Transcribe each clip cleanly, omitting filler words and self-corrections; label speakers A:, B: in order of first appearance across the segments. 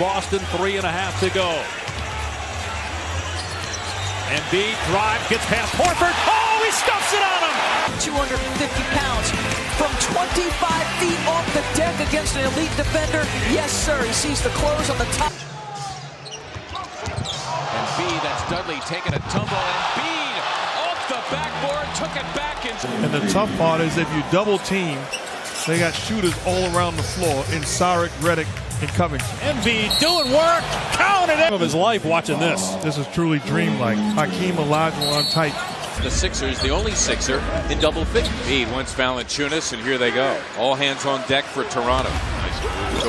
A: Boston, 3.5 to go. Embiid drive, gets past Horford. Oh, he stuffs it on him!
B: 250 pounds from 25 feet off the deck against an elite defender. Yes, sir. He sees the close on the top.
C: Embiid, that's Dudley taking a tumble. Embiid off the backboard, took it back.
D: And the tough part is if you double team, they got shooters all around the floor in Saric, Redick, and Covington.
A: Embiid doing work, counted it! Of his life watching this.
D: This is truly dreamlike. Hakeem Olajuwon type.
C: The Sixers, the only Sixer in double figures. Embiid wants Valanciunas, and here they go. All hands on deck for Toronto.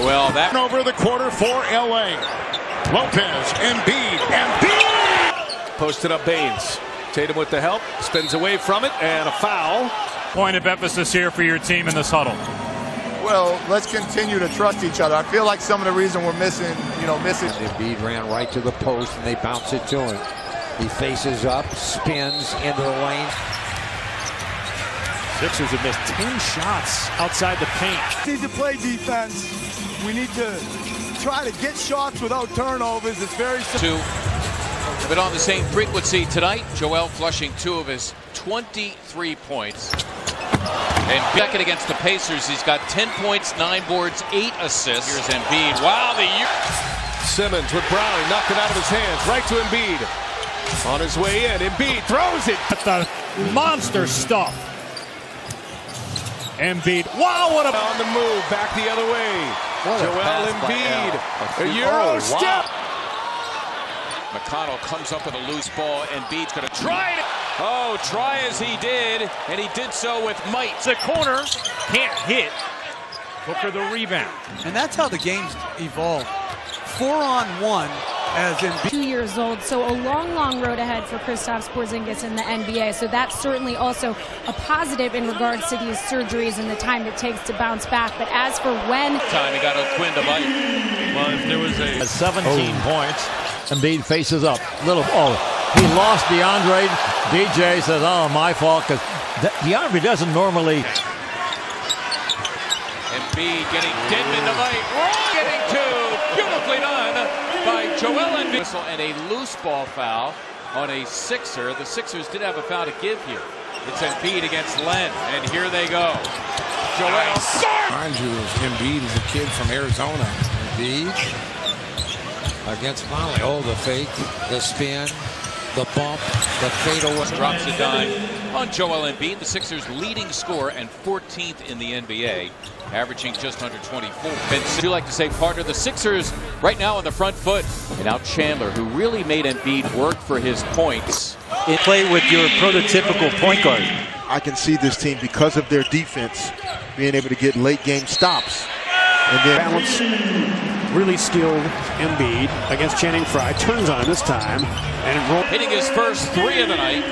C: Well, that
E: over the quarter for LA. Lopez, Embiid.
F: Posted up Baines. Tatum with the help, spins away from it, and a foul.
A: Point of emphasis here for your team in this huddle.
G: Well, let's continue to trust each other. I feel like some of the reason we're missing.
H: Embiid ran right to the post, and they bounce it to him. He faces up, spins into the lane.
A: Sixers have missed 10 shots outside the paint.
I: We need to play defense. We need to try to get shots without turnovers. It's very simple.
C: But on the same frequency tonight, Joel flushing 2 of his 23 points. And second against the Pacers, he's got 10 points, 9 boards, 8 assists. Here's Embiid. Wow,
F: Simmons with Browning, knocked it out of his hands, right to Embiid. On his way in, Embiid throws it.
A: That's the monster stuff. Embiid, wow, what a...
F: On the move, back the other way. Joel Embiid, a Euro step.
C: McConnell comes up with a loose ball. Embiid's going to try it. Oh, try as he did, and he did so with might.
A: The corner, can't hit. Booker the rebound.
I: And that's how the game's evolved. 4-on-1 as in
J: 2 years old, so a long road ahead for Kristaps Porzingis in the NBA. So that's certainly also a positive in regards to these surgeries and the time it takes to bounce back. But as for when...
C: Time he got a Quinn to bite.
A: Well, if there was a
K: 17 points, Embiid faces up. He lost DeAndre. DJ says, oh, my fault, because DeAndre doesn't normally...
C: Embiid getting Denman to bite. Getting 2. Beautifully done by Joel Embiid. And a loose ball foul on a Sixer. The Sixers did have a foul to give here. It's Embiid against Len, and here they go. Joel starts.
H: Mind you, Embiid is a kid from Arizona. Embiid against Molly. Oh, the fake, the spin, the bump, the fadeaway.
C: Drops a dime on Joel Embiid, the Sixers' leading scorer and 14th in the NBA, averaging just under 24. Would you like to say, partner, the Sixers right now on the front foot. And now Chandler, who really made Embiid work for his points.
A: Play with your prototypical point guard.
G: I can see this team, because of their defense, being able to get late game stops. And then
A: Balance, really skilled Embiid against Channing Frye. Turns on him this time. And
C: hitting his first 3 of the night.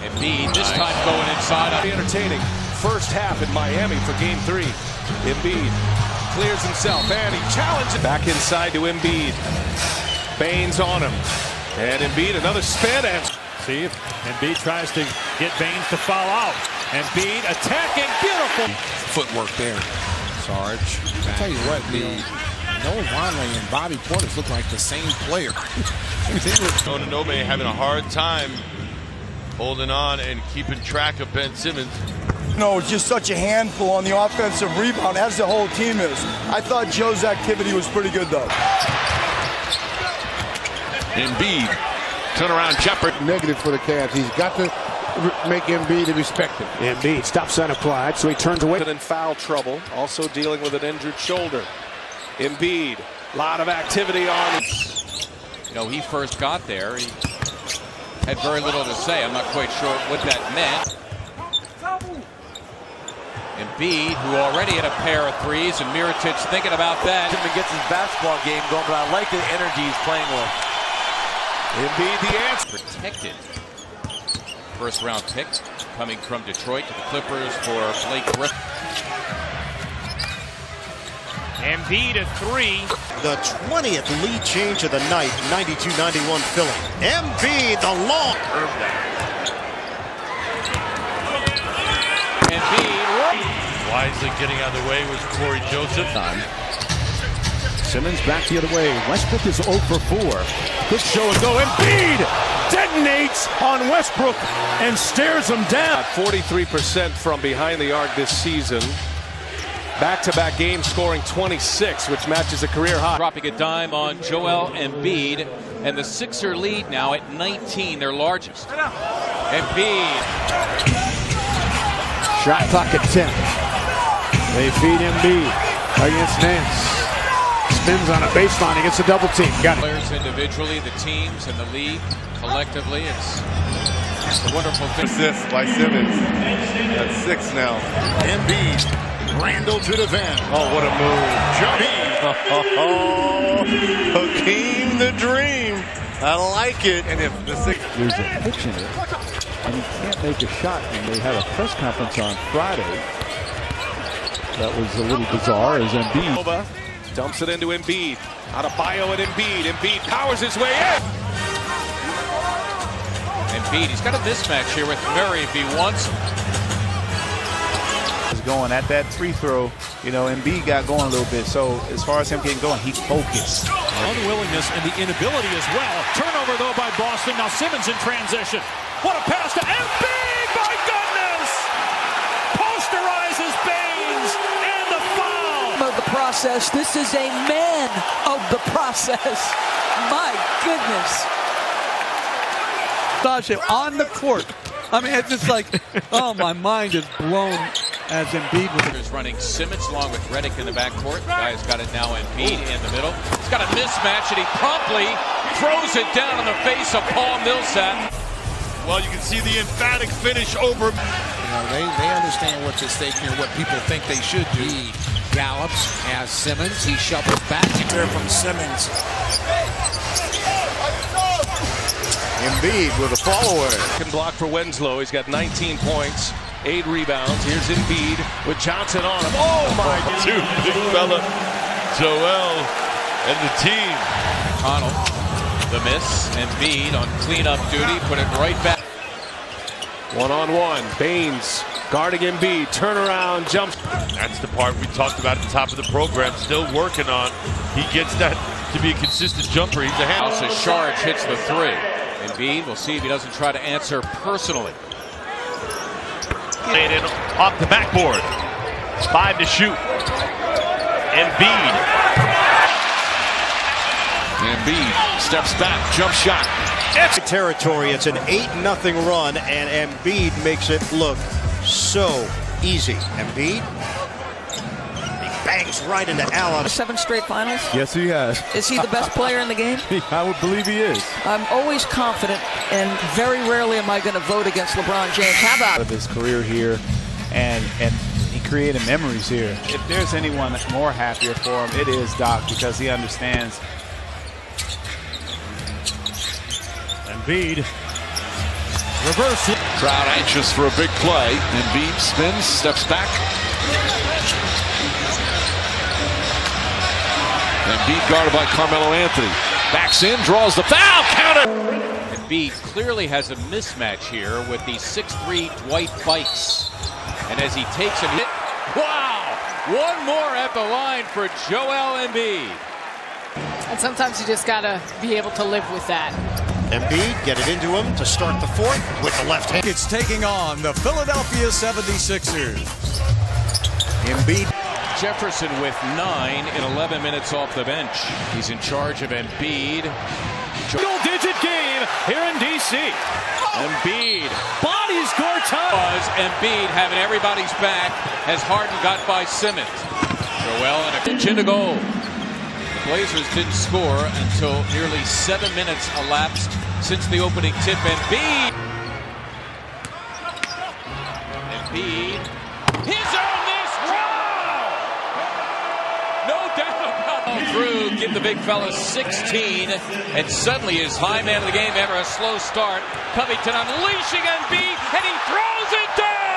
C: Embiid this time going inside.
F: Entertaining first half in Miami for Game 3. Embiid clears himself, and he challenges. Back inside to Embiid. Baines on him. And Embiid, another spin. And
A: see if Embiid tries to get Baines to foul out. Embiid attacking, beautiful.
H: Footwork there. Sarge. I'll tell you what, Noah Vonleh and Bobby Portis look like the same player.
E: Anunoby having a hard time holding on and keeping track of Ben Simmons.
I: No, it's just such a handful on the offensive rebound, as the whole team is. I thought Joe's activity was pretty good, though.
E: Embiid, turnaround jumper.
G: negative for the Cavs. He's got to make Embiid respect him.
A: Embiid stops on applied, so he turns away.
F: In foul trouble, also dealing with an injured shoulder. Embiid, a lot of activity on.
C: You know, he first got there, he had very little to say. I'm not quite sure what that meant. Embiid, who already had a pair of threes, and Mirotic thinking about that.
B: He gets his basketball game going, but I like the energy he's playing with.
C: Embiid, the answer. Protected. First round pick coming from Detroit to the Clippers for Blake Griffin.
A: Embiid at 3.
L: The 20th lead change of the night, 92-91 Philly. Embiid, the long.
C: Embiid
E: wisely getting out of the way was Corey Joseph.
A: Simmons back the other way. Westbrook is 0 for 4. Good show and go. Embiid detonates on Westbrook and stares him down.
F: 43% from behind the arc this season. Back-to-back games scoring 26, which matches a career high.
C: Dropping a dime on Joel Embiid, and the Sixer lead now at 19, their largest. Embiid.
A: Shot clock at 10. They feed Embiid against Nance. Spins on a baseline. He gets a double team. Got it.
C: Players individually, the teams, and the league collectively. It's a wonderful thing.
M: Assist by Simmons. That's 6 now.
L: Embiid. Randall to defend.
M: Oh, what a move. Hakeem the Dream. I like it. And if the
N: there's a pitch in it, and he can't make a shot. And they had a press conference on Friday. That was a little bizarre as Embiid
F: dumps it into Embiid. Out of bio at Embiid. Embiid powers his way in.
C: Embiid, he's got a mismatch here with Murray if he wants.
N: Going at that free throw, you know, Embiid got going a little bit. So as far as him getting going, he focused.
A: Unwillingness and the inability as well. Turnover though by Boston. Now Simmons in transition. What a pass to Embiid! My goodness! Posterizes Baines and the foul.
B: Of the process. This is a man of the process. My goodness.
O: Gosh, on the court. I mean, it's just like, oh, my mind is blown as Embiid
C: was running Simmons along with Redick in the backcourt. The guy's got it now. Embiid in the middle. He's got a mismatch, and he promptly throws it down in the face of Paul Millsap.
E: Well, you can see the emphatic finish over.
H: You know, they understand what's at stake here, what people think they should do. He gallops as Simmons. He shovels back.
I: There from Simmons.
G: Embiid with a follower.
F: Can block for Winslow. He's got 19 points, 8 rebounds. Here's Embiid with Johnson on him. Oh my God.
E: Two big fella, Joel and the team.
C: Connell, the miss. Embiid on cleanup duty, put it right back.
F: One-on-one. Baines guarding Embiid. Turnaround, jumps.
E: That's the part we talked about at the top of the program. Still working on. He gets that to be a consistent jumper. He's a hand.
C: House Sharge hits the 3. Embiid, we'll see if he doesn't try to answer personally.
E: Laid in off the backboard. 5 to shoot. Embiid steps back, jump shot.
L: It's territory. It's an 8-0 run, and Embiid makes it look so easy. Embiid. Bangs right into Allen.
B: 7 straight finals?
N: Yes, he has.
B: Is he the best player in the game?
N: I would believe he is.
B: I'm always confident, and very rarely am I going to vote against LeBron James. How about
N: of his career here, and he created memories here. If there's anyone more happier for him, it is Doc, because he understands.
A: Embiid. Reverse it.
E: Crowd anxious for a big play. Embiid spins, steps back. Embiid guarded by Carmelo Anthony. Backs in, draws the foul, counter!
C: Embiid clearly has a mismatch here with the 6'3" Dwight Bikes. And as he takes a hit, wow! One more at the line for Joel Embiid.
J: And sometimes you just gotta be able to live with that.
L: Embiid get it into him to start the 4th with the left hand.
O: It's taking on the Philadelphia 76ers.
L: Embiid.
C: Jefferson with 9 in 11 minutes off the bench. He's in charge of Embiid.
A: Double-digit game here in D.C.
C: Embiid.
A: Body score time.
C: Embiid having everybody's back as Harden got by Simmons. Joel and a pitch into goal. The Blazers didn't score until nearly 7 minutes elapsed since the opening tip. Embiid. His own this round. No doubt about it. Through, give the big fella 16, and suddenly his high man of the game ever a slow start. Covington unleashing Embiid, and he throws it down.